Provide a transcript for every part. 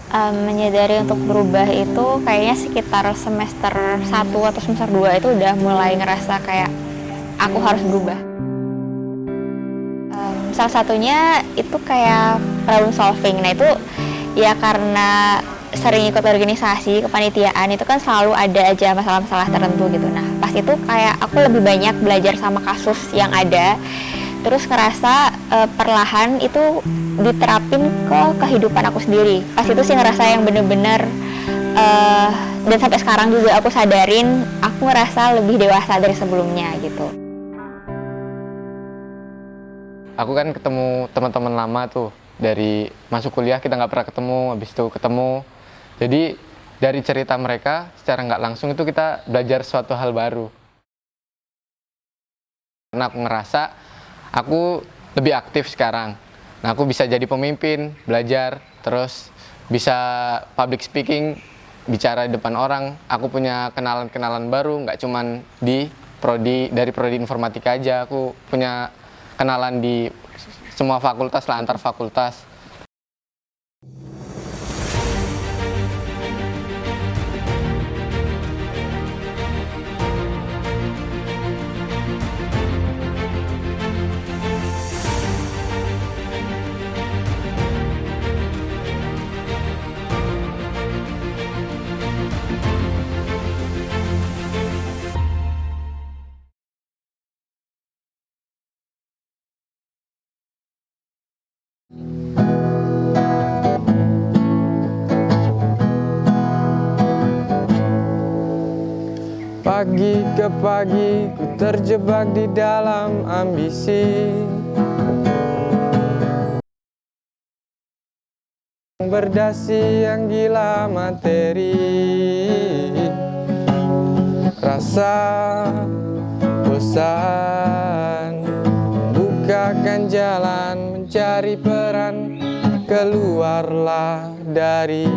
Menyadari untuk berubah itu kayaknya sekitar semester 1 atau semester 2 itu udah mulai ngerasa kayak aku harus berubah. Salah satunya itu kayak problem solving. Nah itu ya karena sering ikut organisasi kepanitiaan itu kan selalu ada aja masalah-masalah tertentu gitu. Nah pas itu kayak aku lebih banyak belajar sama kasus yang ada, terus ngerasa perlahan itu diterapin ke kehidupan aku sendiri. Pas itu sih ngerasa yang bener-bener dan sampai sekarang juga aku sadarin aku ngerasa lebih dewasa dari sebelumnya gitu. Aku kan ketemu teman-teman lama tuh, dari masuk kuliah kita nggak pernah ketemu, habis itu ketemu. Jadi dari cerita mereka secara nggak langsung itu kita belajar suatu hal baru. Karena aku ngerasa aku lebih aktif sekarang. Nah aku bisa jadi pemimpin, belajar, terus bisa public speaking, bicara di depan orang. Aku punya kenalan-kenalan baru, nggak cuman dari prodi informatika aja. Aku punya kenalan di semua fakultas lah, antar fakultas. Pagi ke pagi ku terjebak di dalam ambisi, berdasi yang gila materi. Rasa bosan, bukakan jalan mencari peran. Keluarlah dari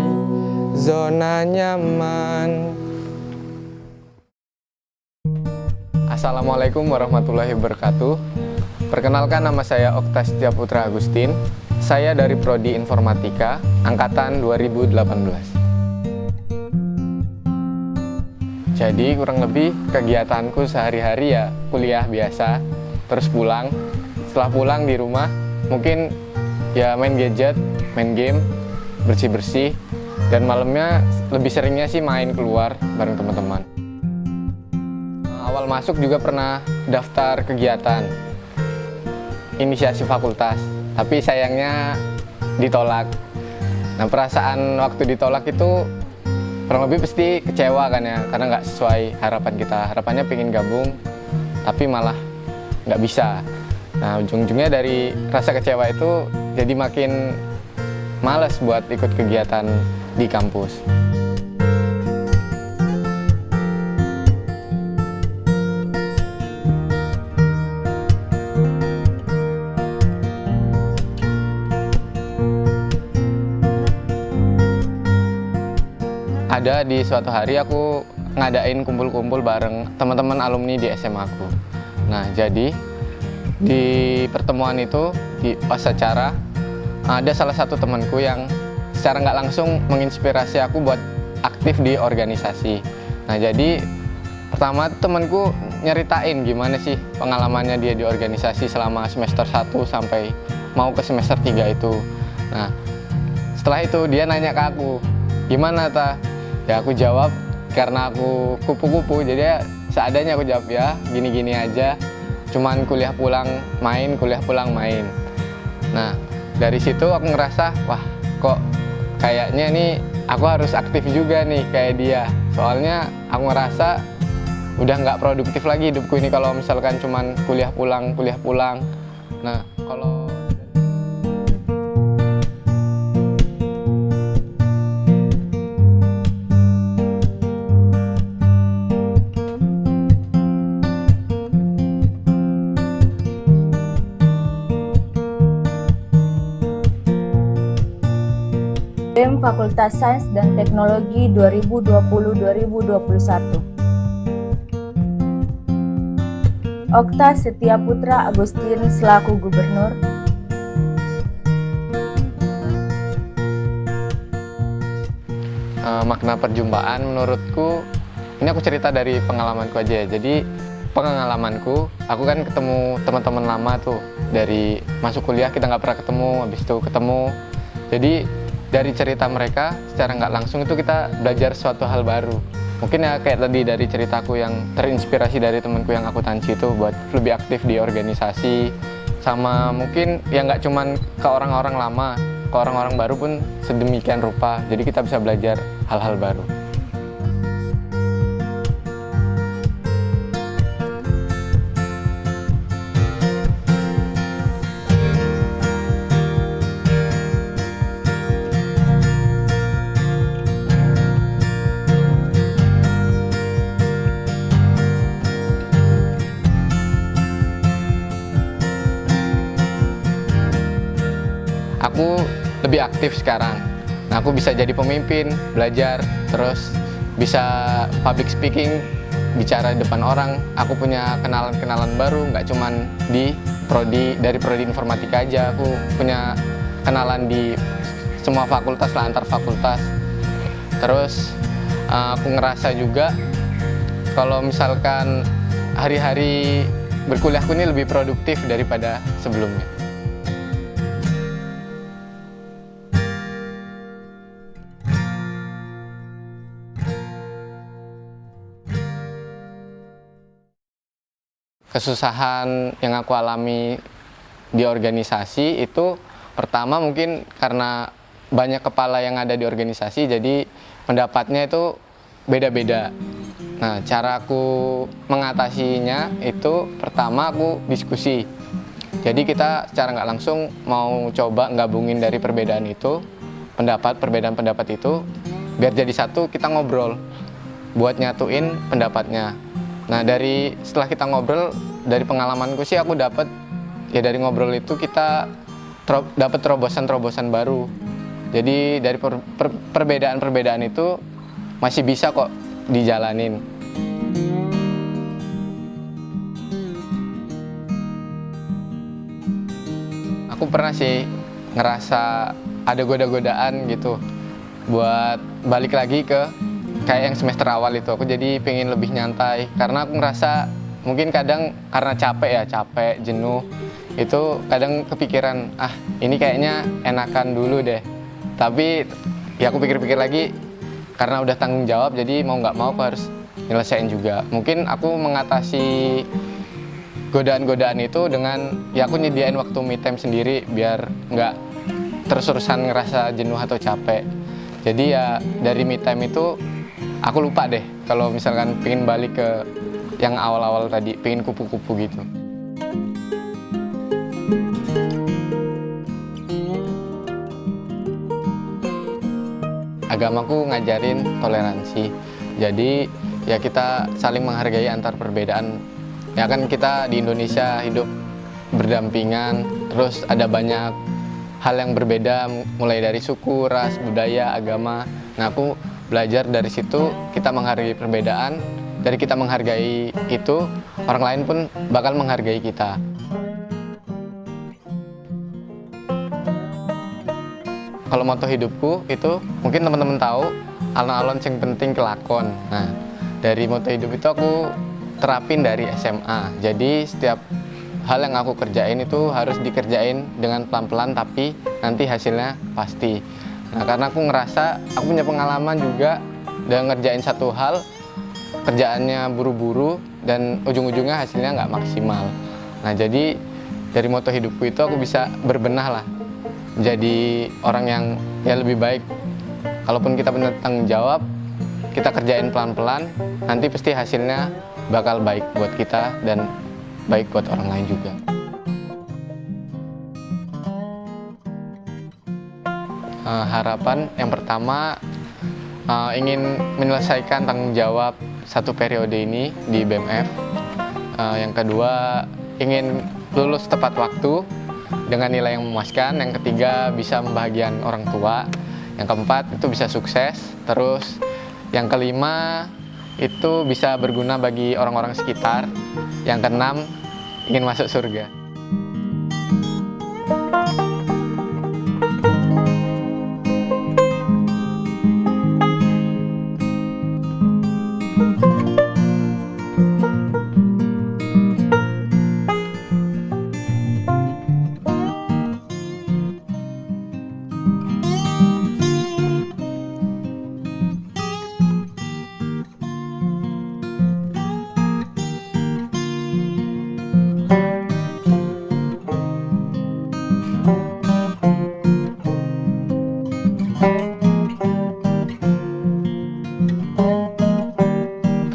zona nyaman. Assalamualaikum warahmatullahi wabarakatuh. Perkenalkan, nama saya Okta Setiaputra Agustin. Saya dari Prodi Informatika, Angkatan 2018. Jadi kurang lebih kegiatanku sehari-hari ya kuliah biasa, terus pulang. Setelah pulang di rumah, mungkin ya main gadget, main game, bersih-bersih. Dan malamnya lebih seringnya sih main keluar bareng teman-teman. Awal masuk juga pernah daftar kegiatan inisiasi fakultas, tapi sayangnya ditolak. Nah perasaan waktu ditolak itu kurang lebih pasti kecewa kan ya, karena nggak sesuai harapan kita. Harapannya pengen gabung, tapi malah nggak bisa. Nah ujung-ujungnya dari rasa kecewa itu jadi makin males buat ikut kegiatan di kampus. Ada di suatu hari aku ngadain kumpul-kumpul bareng teman-teman alumni di SMA aku. Nah, jadi di pertemuan itu, pas acara, ada salah satu temanku yang secara nggak langsung menginspirasi aku buat aktif di organisasi. Nah, jadi pertama temanku nyeritain gimana sih pengalamannya dia di organisasi selama semester 1 sampai mau ke semester 3 itu. Nah, setelah itu dia nanya ke aku, gimana ta? Ya aku jawab, karena aku kupu-kupu, jadi ya seadanya aku jawab ya gini-gini aja. Cuman kuliah pulang main, kuliah pulang main. Nah dari situ aku ngerasa, wah kok kayaknya nih aku harus aktif juga nih kayak dia. Soalnya aku ngerasa udah nggak produktif lagi hidupku ini kalau misalkan cuman kuliah pulang, kuliah pulang. Nah kalau BEM Fakultas Sains dan Teknologi 2020-2021. Okta Setiaputra Agustin selaku Gubernur. makna perjumpaan menurutku, ini aku cerita dari pengalamanku aja ya. Jadi pengalamanku, aku kan ketemu teman-teman lama tuh dari masuk kuliah, kita nggak pernah ketemu, habis itu ketemu. Jadi dari cerita mereka secara nggak langsung itu kita belajar suatu hal baru. Mungkin ya kayak tadi dari ceritaku yang terinspirasi dari temanku yang akuntansi itu buat lebih aktif di organisasi, sama mungkin ya nggak cuman ke orang-orang lama, ke orang-orang baru pun sedemikian rupa. Jadi kita bisa belajar hal-hal baru. Aku lebih aktif sekarang. Nah, aku bisa jadi pemimpin, belajar, terus bisa public speaking, bicara di depan orang. Aku punya kenalan-kenalan baru, nggak cuman dari prodi informatika aja. Aku punya kenalan di semua fakultas lah, antar fakultas. Terus aku ngerasa juga kalau misalkan hari-hari berkuliahku ini lebih produktif daripada sebelumnya. Kesusahan yang aku alami di organisasi itu pertama mungkin karena banyak kepala yang ada di organisasi, jadi pendapatnya itu beda-beda. Nah, cara aku mengatasinya itu pertama aku diskusi. Jadi kita secara nggak langsung mau coba gabungin dari perbedaan itu, perbedaan pendapat itu, biar jadi satu, kita ngobrol buat nyatuin pendapatnya. Nah, setelah kita ngobrol, dari pengalamanku sih aku dapat ya dari ngobrol itu kita dapat terobosan-terobosan baru. Jadi dari perbedaan-perbedaan itu masih bisa kok dijalanin. Aku pernah sih ngerasa ada goda-godaan gitu buat balik lagi ke kayak yang semester awal itu. Aku jadi pengen lebih nyantai karena aku ngerasa mungkin kadang karena capek, jenuh, itu kadang kepikiran, ini kayaknya enakan dulu deh. Tapi ya aku pikir-pikir lagi, karena udah tanggung jawab, jadi mau nggak mau aku harus nyelesain juga. Mungkin aku mengatasi godaan-godaan itu dengan ya aku nyediain waktu me time sendiri biar nggak terus-terusan ngerasa jenuh atau capek. Jadi ya dari me time itu aku lupa deh kalau misalkan pengen balik ke yang awal-awal tadi, pengen kupu-kupu gitu. Agamaku ngajarin toleransi. Jadi ya kita saling menghargai antar perbedaan. Ya kan kita di Indonesia hidup berdampingan, terus ada banyak hal yang berbeda mulai dari suku, ras, budaya, agama. Nah, aku belajar dari situ kita menghargai perbedaan. Dari kita menghargai itu, orang lain pun bakal menghargai kita. Kalau moto hidupku itu mungkin teman-teman tahu, alon-alon sing penting kelakon. Nah, dari moto hidup itu aku terapin dari SMA. Jadi setiap hal yang aku kerjain itu harus dikerjain dengan pelan-pelan tapi nanti hasilnya pasti. Nah, karena aku ngerasa aku punya pengalaman juga dan ngerjain satu hal, kerjaannya buru-buru dan ujung-ujungnya hasilnya nggak maksimal. Nah, jadi dari moto hidupku itu aku bisa berbenah lah, jadi orang yang ya lebih baik. Kalaupun kita benar tanggung jawab, kita kerjain pelan-pelan, nanti pasti hasilnya bakal baik buat kita dan baik buat orang lain juga. Harapan yang pertama ingin menyelesaikan tanggung jawab satu periode ini di BMF. Yang kedua ingin lulus tepat waktu dengan nilai yang memuaskan. Yang ketiga bisa membahagiakan orang tua. Yang keempat itu bisa sukses. Terus yang kelima itu bisa berguna bagi orang-orang sekitar. Yang keenam ingin masuk surga.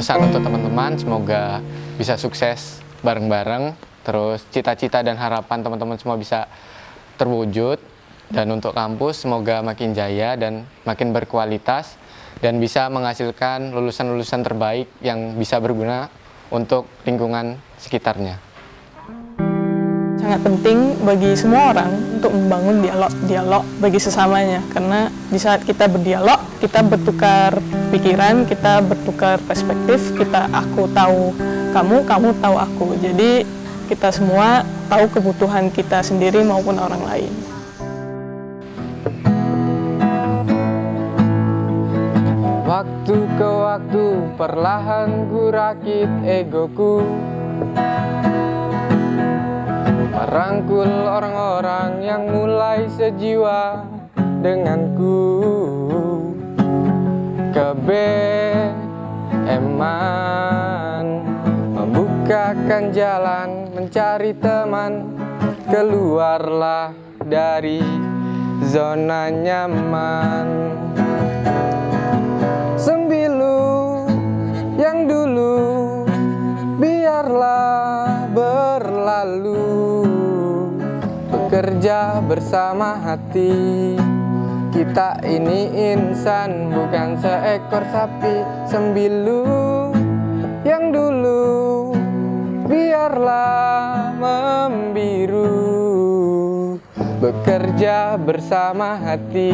pesan untuk teman-teman, semoga bisa sukses bareng-bareng, terus cita-cita dan harapan teman-teman semua bisa terwujud, dan untuk kampus semoga makin jaya dan makin berkualitas dan bisa menghasilkan lulusan-lulusan terbaik yang bisa berguna untuk lingkungan sekitarnya. Sangat penting bagi semua orang untuk membangun dialog bagi sesamanya, karena di saat kita berdialog, kita bertukar pikiran, kita bertukar perspektif, aku tahu kamu, kamu tahu aku. Jadi kita semua tahu kebutuhan kita sendiri maupun orang lain. Waktu ke waktu perlahan ku rakit egoku, merangkul orang-orang yang mulai sejiwa denganku. Kebeeman membukakan jalan mencari teman, keluarlah dari zona nyaman. Sembilu yang dulu biarlah berlalu, bekerja bersama hati. Kita ini insan, bukan seekor sapi. Sembilu yang dulu biarlah membiru, bekerja bersama hati.